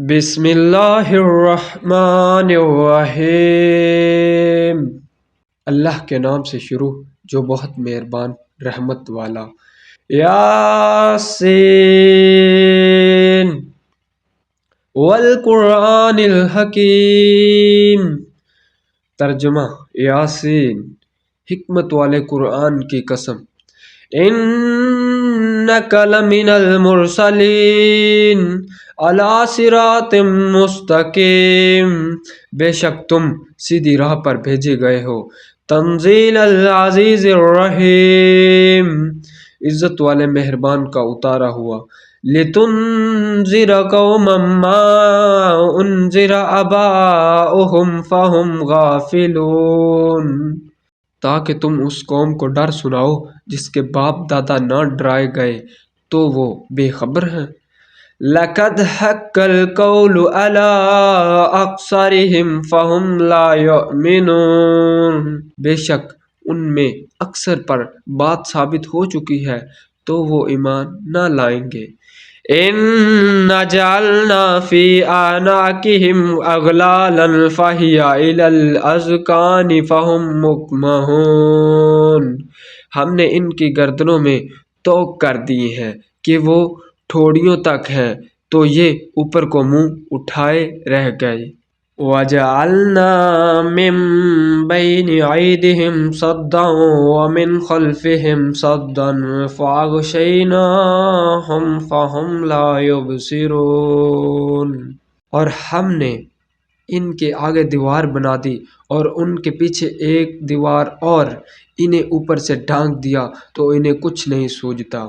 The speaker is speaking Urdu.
بسم اللہ الرحمن الرحیم، اللہ کے نام سے شروع جو بہت مہربان رحمت والا۔ یاسین والقرآن الحکیم۔ ترجمہ: یاسین، حکمت والے قرآن کی قسم۔ انک لمن المرسلین علی صراط مستقیم، بے شک تم سیدھی راہ پر بھیجے گئے ہو۔ تنزیل العزیز الرحیم، عزت والے مہربان کا اتارا ہوا۔ لتنذر قوما ما انذر آباؤہم فہم غافلون، تاکہ تم اس قوم کو ڈر سناؤ جس کے باپ دادا نہ ڈرائے گئے تو وہ بے خبر ہیں۔ لقد حق القول علی اکثرہم فہم لا یؤمنون، بے شک ان میں اکثر پر بات ثابت ہو چکی ہے تو وہ ایمان نہ لائیں گے۔ اِنَّا جَعَلْنَا فِي أَعْنَاقِهِمْ أَغْلَالًا فَهِيَ إِلَى الْأَذْقَانِ فَهُمْ مُقْمَحُونَ، ہم نے ان کی گردنوں میں طوق کر دیے ہیں کہ وہ ٹھوڑیوں تک ہیں تو یہ اوپر کو منہ اٹھائے رہ گئے۔ وَجَعَلْنَا مِن بَيْنِ أَيْدِيهِمْ سَدًّا وَمِنْ خَلْفِهِمْ سَدًّا فَأَغْشَيْنَاهُمْ فَهُمْ لَا يُبْصِرُونَ، اور ہم نے ان کے آگے دیوار بنا دی اور ان کے پیچھے ایک دیوار اور انہیں اوپر سے ڈھانک دیا تو انہیں کچھ نہیں سوجھتا۔